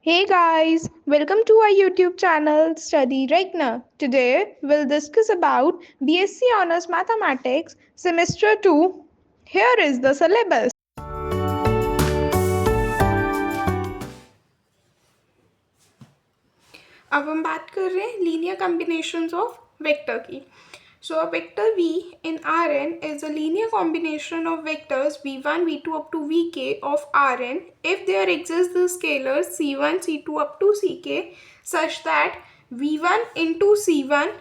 Hey guys, welcome to our YouTube channel Study Regna. Today we'll discuss about BSc Honors Mathematics Semester 2. Here is the syllabus. अब हम बात कर रहे हैं linear combinations of vector की. So a vector v in Rn is a linear combination of vectors v1, v2 up to vk of Rn if there exists the scalars c1, c2 up to ck such that v1 into c1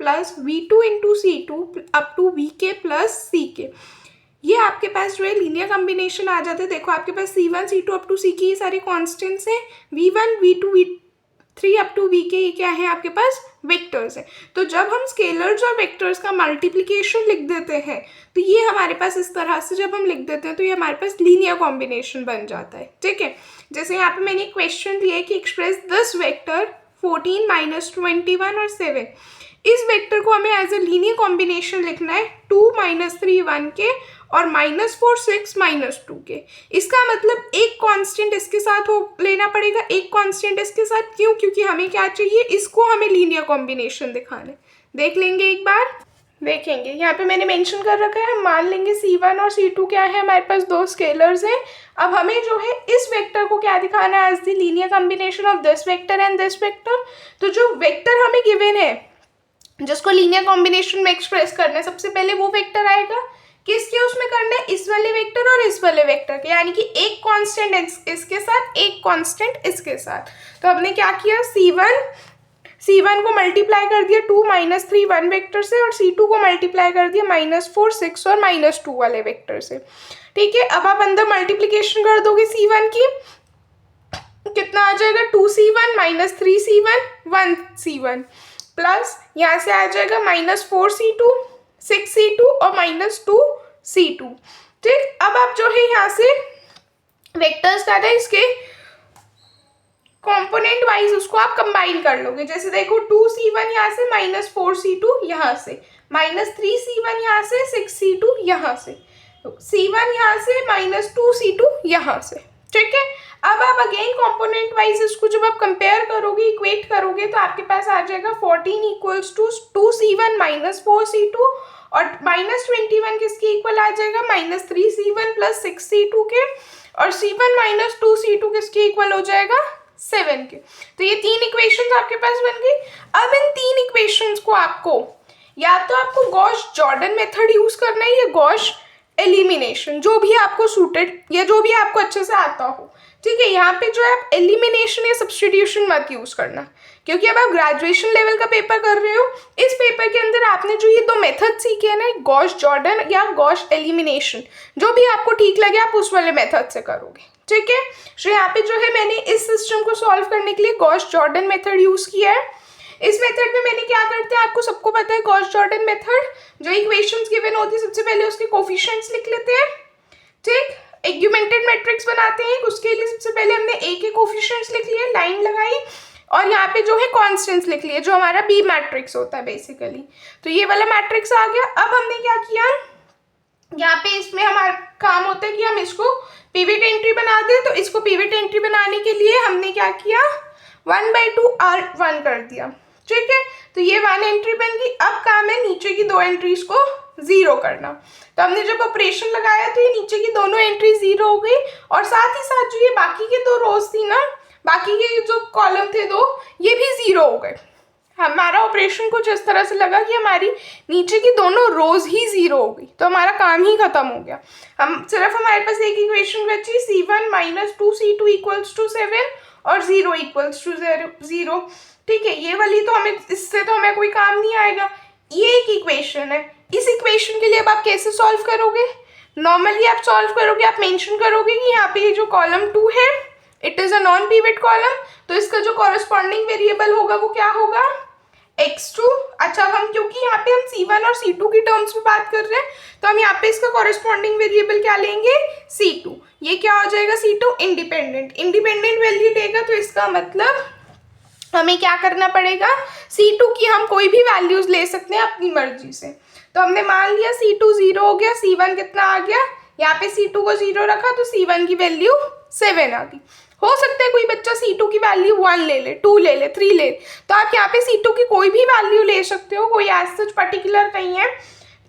plus v2 into c2 up to vk plus ck. ये आपके पास जो है linear combination आ जाते हैं. देखो आपके पास c1, c2 up to ck ये सारे कॉन्स्टेंट्स हैं. v1, v2, v3 up to vk ये क्या है आपके पास वेक्टर्स है. तो जब हम स्केलर्स और वेक्टर्स का मल्टीप्लिकेशन लिख देते हैं तो ये हमारे पास इस तरह से जब हम लिख देते हैं तो ये हमारे पास लीनियर कॉम्बिनेशन बन जाता है. ठीक है, जैसे यहाँ पे मैंने क्वेश्चन दिया है कि एक्सप्रेस दिस वेक्टर 14 माइनस 21 और 7. इस वेक्टर को हमें एज ए लीनियर कॉम्बिनेशन लिखना है 2 माइनस 3 1 के और -4 6 -2 के. इसका मतलब एक कांस्टेंट इसके साथ हो लेना पड़ेगा, एक कांस्टेंट इसके साथ. क्यों? क्योंकि हमें क्या चाहिए, इसको हमें लीनियर कॉम्बिनेशन दिखाना है. देख लेंगे एक बार, देखेंगे यहाँ पे मैंने मेंशन कर रखा है. हम मान लेंगे c1 और c2 क्या है, हमारे पास दो स्केलर्स हैं. अब हमें जो है इस वेक्टर को क्या दिखाना है, as the linear combination of this vector and this vector. तो जो वेक्टर हमें गिवन है जिसको लीनियर कॉम्बिनेशन में एक्सप्रेस करना है, सबसे पहले वो वेक्टर आएगा. किसके उसमें करना है, इस वाले वेक्टर और इस वाले वेक्टर के, यानी कि एक कांस्टेंट इसके साथ, एक कांस्टेंट इसके साथ. तो हमने क्या किया, c1 को मल्टीप्लाई कर दिया 2 माइनस 3 1 वेक्टर से और c2 को मल्टीप्लाई कर दिया -4 6 और -2 वाले वेक्टर से. ठीक है, अब आप अंदर मल्टीप्लीकेशन कर दोगे c1 की, कितना आ जाएगा 2c1 minus 3c1 1c1 plus यहाँ से आ जाएगा -4c2 6c2 और -2c2. ठीक, अब आप जो है यहाँ से वेक्टर्स का है इसके कंपोनेंट वाइज उसको आप कंबाइन कर लोगे. जैसे देखो 2c1 यहाँ से -4c2 यहाँ से -3c1 यहाँ से 6c2 यहाँ से c1 यहाँ से -2c2 यहाँ से. ठीक है, अब आप अगेन कंपोनेंट वाइज इसको जब आप कंपेयर करोगे, इक्वेट करोगे तो आपके पास आ जाएगा 14 इक्वल्स टू 2c1 -4c2 और -21 किसके इक्वल आ जाएगा, -3c1 प्लस 6c2 के और c1 -2c2 किसके इक्वल हो जाएगा 7 के. तो ये तीन इक्वेशंस आपके पास बन गई. अब इन तीन इक्वेशंस को आपको या तो आपको गॉस जॉर्डन मेथड यूज करना है या गॉस एलिमिनेशन, जो भी आपको सूटेड या जो भी आपको अच्छे से आता हो. ठीक है, यहाँ पे जो है आप एलिमिनेशन या सब्सटीट्यूशन मत यूज करना, क्योंकि अब आप ग्रेजुएशन लेवल का पेपर कर रहे हो. इस पेपर के अंदर आपने जो ये दो मेथड सीखे हैं ना, गॉस जॉर्डन या गॉस एलिमिनेशन, जो भी आपको ठीक लगे आप उस वाले मेथड से करोगे. ठीक है, तो यहाँ पे जो है मैंने इस सिस्टम को सॉल्व करने के लिए गॉस जॉर्डन मेथड यूज किया है. इस मेथड में मैंने क्या करते हैं, आपको सबको पता है गॉस जॉर्डन मेथड, जो इक्वेशंस गिवन होती है सबसे पहले उसके कोफिशिएंट्स लिख लेते हैं. ठीक, एग्यूमेंटेड मैट्रिक्स बनाते हैं, उसके लिए सबसे पहले हमने ए के कोफिशिएंट्स लिख लिए, लाइन लगाई और यहाँ पे जो है कांस्टेंट्स लिख लिए, जो हमारा बी मैट्रिक्स होता है बेसिकली. तो ये वाला मैट्रिक्स आ गया. अब हमने क्या किया, यहाँ पे इसमें हमारा काम होता है कि हम इसको पिवट एंट्री बना दें. तो इसको पिवट एंट्री बनाने के लिए हमने क्या किया, 1/2 R1 कर दिया. ठीक है, तो ये 1 एंट्री बन गई. अब काम है नीचे की दो एंट्रीज को 0 करना. तो हमने जब ऑपरेशन लगाया तो ये नीचे की दोनों एंट्री 0 हो गई और साथ ही साथ जो ये बाकी के दो रोज थी ना, बाकी के जो कॉलम थे दो, ये भी 0 हो गए. हमारा ऑपरेशन कुछ इस तरह से लगा कि हमारी नीचे की दोनों रोज ही 0 हो गई, तो हमारा काम ही खत्म हो गया. हम सिर्फ हमारे पास एक इक्वेशन बची, c1 -2c2 इक्वल्स टू 7 और 0 इक्वल्स टू 0. ठीक है, ये वाली तो हमें, इससे तो हमें कोई काम नहीं आएगा. ये एक इक्वेशन है. इस इक्वेशन के लिए अब आप कैसे सॉल्व करोगे, नॉर्मली आप सॉल्व करोगे, आप मेंशन करोगे कि यहाँ पे ये जो कॉलम 2 है it is a non pivot column, तो इसका जो कॉरेस्पॉन्डिंग वेरिएबल होगा वो क्या होगा, x2. अच्छा, हम क्योंकि यहाँ पे हम c1 और c2 की टर्म्स में बात कर रहे हैं तो हम यहाँ पे इसका कॉरेस्पॉन्डिंग वेरिएबल क्या लेंगे, c2. ये क्या हो जाएगा, c2 इंडिपेंडेंट वैल्यू लेगा. तो इसका मतलब हमें क्या करना पड़ेगा, c2 की हम कोई भी वैल्यूज ले सकते हैं अपनी मर्जी से. तो हमने मान लिया c2 0 हो गया, c1 कितना आ गया यहाँ पे C2 को 0 रखा तो C1 की वैल्यू 7 आ गई। हो सकता है कोई बच्चा C2 की वैल्यू 1 ले ले, 2 ले ले, 3 ले ले, तो आप यहाँ पे C2 की कोई भी वैल्यू ले सकते हो, कोई एज सच पर्टिकुलर नहीं है।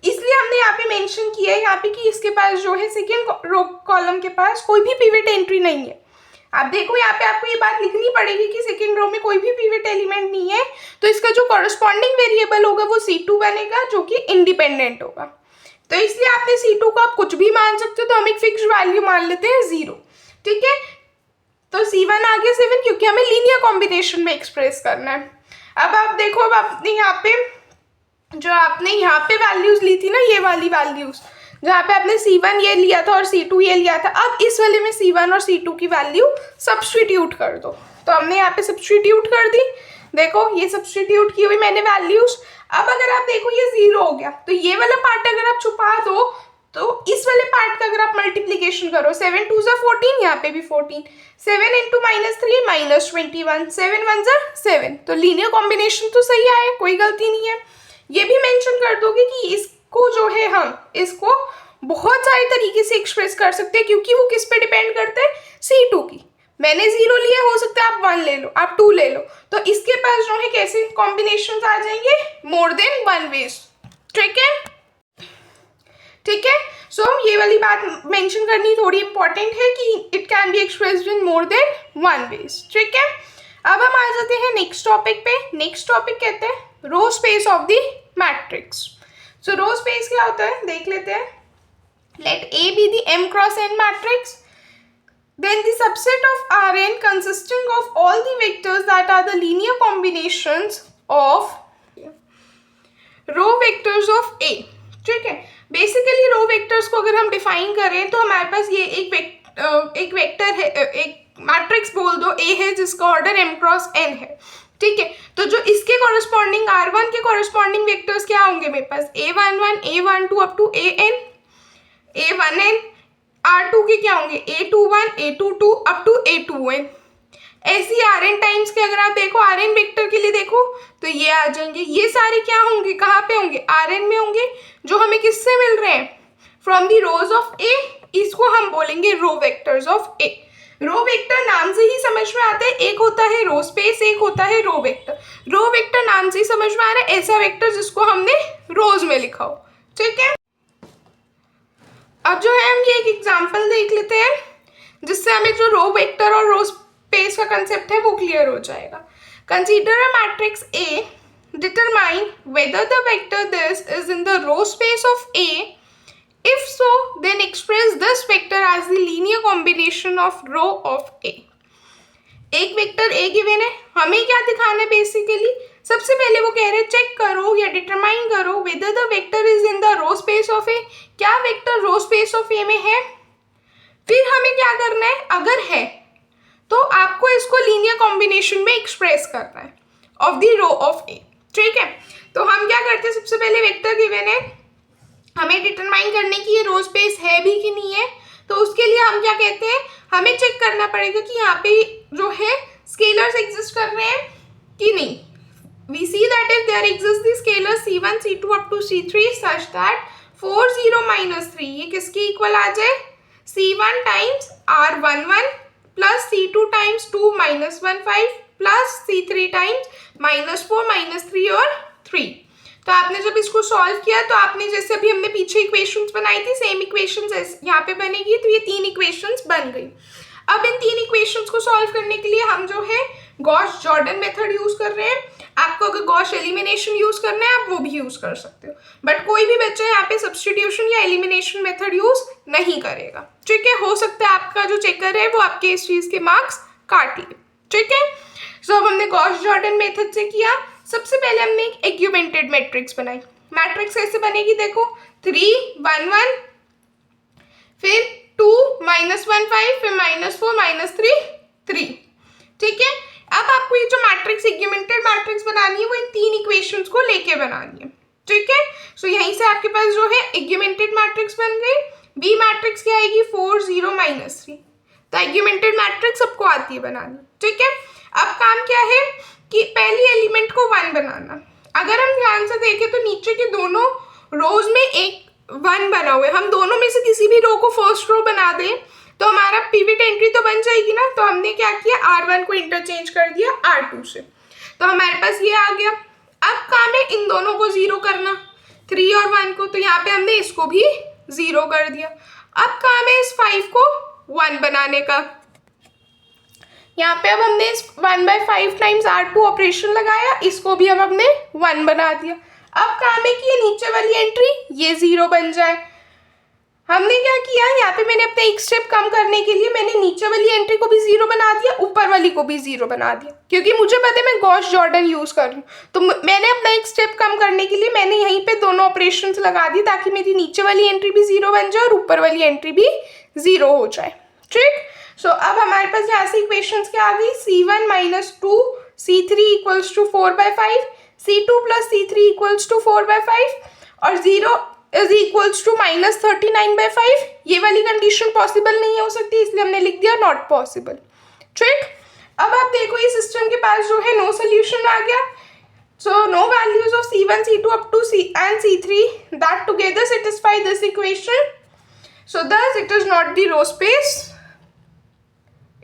इसलिए हमने यहाँ पे मेंशन किया है यहाँ पे कि इसके पास जो है सेकेंड रो कॉलम के पास कोई भी पिवट एंट्री नहीं है। आप देखो यहाँ पे आपको ये बात लिखनी पड़ेगी कि सेकेंड रो में कोई भी पिवट एलिमेंट नहीं है, तो इसका जो कॉरस्पॉन्डिंग वेरिएबल होगा वो C2 बनेगा जो कि इंडिपेंडेंट होगा। तो इसलिए आपने C2 को आप कुछ भी मान सकते हो, तो हम एक फिक्स वैल्यू मान लेते हैं 0। ठीक है, तो C1 आ गया 7 क्योंकि हमें लीनियर कॉम्बिनेशन में एक्सप्रेस करना है। अब आप देखो, अब आपने यहाँ पे जो आपने यहाँ पे वैल्यूज ली थी ना, ये वाली वैल्यूज जहाँ पे आपने C1 ये लिया था और C2 ये लिया था, अब इस वाले में C1 और C2 की वैल्यू सब्स्टिट्यूट कर दो। तो हमने यहाँ पे सब्स्टिट्यूट कर दी, देखो ये सब्स्टिट्यूट की हुई मैंने वैल्यूज। अब अगर आप देखो ये 0 हो गया, तो ये वाला पार्ट अगर आप छुपा दो तो इस वाले पार्ट का अगर आप मल्टीप्लीकेशन करो, 7 2 ज़ा 14, यहाँ पे भी 14, 7 इंटू -3 -21, 7 1 ज़ा 7, तो लीनियर कॉम्बिनेशन तो सही आया, कोई गलती नहीं है। ये भी मेंशन कर दोगे कि इसको जो है हम इसको बहुत सारे तरीके से एक्सप्रेस कर सकते हैं, क्योंकि वो किस पे डिपेंड करते हैं, C2 की। मैंने 0 लिया, हो सकता है आप 1 ले लो, आप 2 ले लो, तो इसके पास जो है कैसे कॉम्बिनेशंस आ जाएंगे, मोर देन 1 वेज। ठीक है, ठीक है। सो ये वाली बात मेंशन करनी थोड़ी इंपॉर्टेंट है कि it can be expressed in more than 1 ways. ठीक है, अब हम आ जाते हैं नेक्स्ट टॉपिक पे। नेक्स्ट टॉपिक कहते हैं row space of the matrix. So row space क्या होता है देख लेते हैं। Let A be the m cross n matrix, then the subset of Rn consisting of all the vectors that are the linear combinations of row vectors of A। ठीक है, basically रो vectors को अगर हम डिफाइन करें तो हमारे पास ये एक वेक्टर है, एक मैट्रिक्स बोल दो A है जिसका ऑर्डर m क्रॉस n है। ठीक है, तो जो इसके कॉरस्पॉन्डिंग R1 के कॉरस्पॉन्डिंग वेक्टर्स क्या होंगे मेरे पास, A11 A12 up to AN, A1n, R2 के क्या होंगे, A21 A22 up to A2n। ऐसी Rn टाइम्स के अगर आप देखो Rn वेक्टर के लिए देखो तो ये आ जाएंगे, ये सारे क्या होंगे, कहाँ पे होंगे, Rn में होंगे, जो हमें किससे मिल रहे हैं, from the rows of A। इसको हम बोलेंगे row vectors of A। Row vector नाम से ही समझ में आता है, एक होता है रो स्पेस, एक होता है रो वेक्टर। रो वेक्टर नाम से ही समझ में आ रहा है ऐसा वेक्टर जिसको हमने रोज में लिखा हो। ठीक है, अब जो है हम ये एक एग्जांपल देख लेते हैं जिससे हमें जो रो वेक्टर और रो स्पेस का कंसेप्ट है वो क्लियर हो जाएगा। Consider a matrix A, determine whether the vector this is in the row space of A, if so then express this vector as the linear combination of row of A। एक vector A given है, हमें क्या दिखाना है basically, सबसे पहले वो कह रहे हैं चेक करो या डिटरमाइन करो whether the vector is in the row space of A, क्या vector row space of A में है। फिर हमें क्या करना है, अगर है तो आपको इसको लीनियर कॉम्बिनेशन में एक्सप्रेस करना है of the row of A। ठीक है, तो हम क्या करते हैं, सबसे पहले वेक्टर गिवन है, हमें डिटरमाइन करने की ये रो स्पेस है भी कि नहीं है। तो उसके लिए हम क्या कहते हैं, हमें चेक करना पड़ेगा कि यहाँ पे जो है स्केलर्स एग्जिस्ट कर रहे हैं कि नहीं। We see that if there exist the scalar C1 C2 up to C3 such that 4 0 -3 ये किसके इक्वल आ जाए, C1 times R11 plus C2 times 2 -15 plus C3 times -4 -3 और 3। तो आपने जब इसको सॉल्व किया तो आपने जैसे अभी हमने पीछे इक्वेशंस बनाई थी, सेम इक्वेशंस यहाँ पे बनेगी, तो ये 3 इक्वेशंस बन गई। अब इन 3 इक्वेशंस को सॉल्व करने के लिए हम जो है गॉस जॉर्डन मेथड यूज कर रहे हैं। आपको अगर गॉस एलिमिनेशन यूज करना है आप वो भी यूज कर सकते हो, बट कोई भी बच्चा यहाँ पे सब्स्टिट्यूशन या एलिमिनेशन मेथड यूज नहीं करेगा। ठीक है, हो सकता है आपका जो चेकर है वो आपके इस चीज के मार्क्स काट ले। ठीक है, सो अब हमने गॉस जॉर्डन मेथड से किया। सबसे पहले हमने एक एग्यूमेंटेड मैट्रिक्स बनाई। मैट्रिक्स कैसे बनेगी देखो, 3 1 1, फिर 2 -1 5, फिर -4 -3 3। ठीक है, अब आपको ये जो मैट्रिक्स एग्यूमेंटेड मैट्रिक्स बनानी है वो इन 3 इक्वेशंस को लेके बनानी है। ठीक है, सो यहीं से आपके पास जो है एग्यूमेंटेड मैट्रिक्स बन गई। बी मैट्रिक्स क्या आएगी, 4 0 -3। तो एग्यूमेंटेड मैट्रिक्स सबको आती है बनानी। ठीक है, अब काम क्या है कि पहली एलिमेंट को 1 बनाना। अगर हम ध्यान से देखें तो नीचे के दोनों रोज में एक 1 बना हुआ है, हम दोनों में से किसी भी रो को फर्स्ट रो बना दें तो हमारा पिवट एंट्री तो बन जाएगी ना। तो हमने क्या किया, R1 को इंटरचेंज कर दिया R2 से, तो हमारे पास ये आ गया। अब काम है इन दोनों को 0 करना, 3 और 1 को, तो यहाँ पे हमने इसको भी 0 कर दिया। अब काम है इस 5 को 1 बनाने का। यहाँ पे अब हमने इस 1/5 टाइम्स R2 ऑपरेशन लगाया, इसको भी अब हमने 1 बना दिया। अब काम है कि ये नीचे वाली एंट्री ये 0 बन जाए। हमने क्या किया, यहाँ पे मैंने अपना एक स्टेप कम करने के लिए मैंने नीचे वाली एंट्री को भी 0 बना दिया, ऊपर वाली को भी 0 बना दिया, क्योंकि मुझे पता है मैं गॉस जॉर्डन यूज कर रही हूँ। तो मैंने अपना एक स्टेप कम करने के लिए मैंने यहीं पे दोनों ऑपरेशंस लगा दिए ताकि मेरी नीचे वाली एंट्री भी 0 बन जाए और ऊपर वाली एंट्री भी 0 हो जाए। ठीक, सो अब हमारे पास यहाँ से इक्वेशंस क्या आ गई, C1 - 2 C3 = 4/5, C2 + C3 = 4/5 और 0 = -39/5। ये वाली कंडीशन पॉसिबल नहीं हो सकती, इसलिए हमने लिख दिया नॉट पॉसिबल। ठीक, अब आप देखो ये सिस्टम के पास जो है नो सोल्यूशन आ गया। So no values of C1 C2 up to C and C3 that together satisfy this equation. So thus it is not the row space,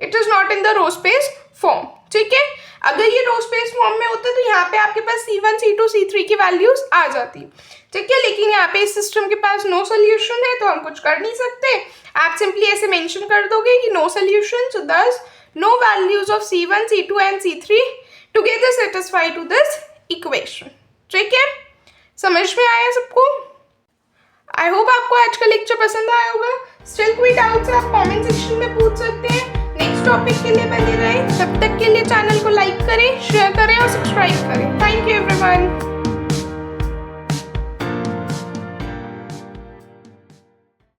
it is not in the row space form. ठीक है, अगर ये row space form में होता तो यहाँ पे आपके पास C1 C2 C3 की वैल्यूज आ जाती। ठीक है, लेकिन यहाँ पे इस सिस्टम के पास नो सोल्यूशन है तो हम कुछ कर नहीं सकते। आप सिंपली ऐसे मेंशन कर दोगे कि no solution, so thus no values of C1 C2 and C3 together satisfy to this equation. ठीक है, समझ में आया सबको? आई होप आपको आज का लेक्चर पसंद आया होगा। स्टिल कोई डाउट्स आप कमेंट सेक्शन में पूछ सकते हैं। नेक्स्ट टॉपिक के लिए बने रहें, तब तक के लिए चैनल को लाइक करें, शेयर करें और सब्सक्राइब करें। Thank you everyone.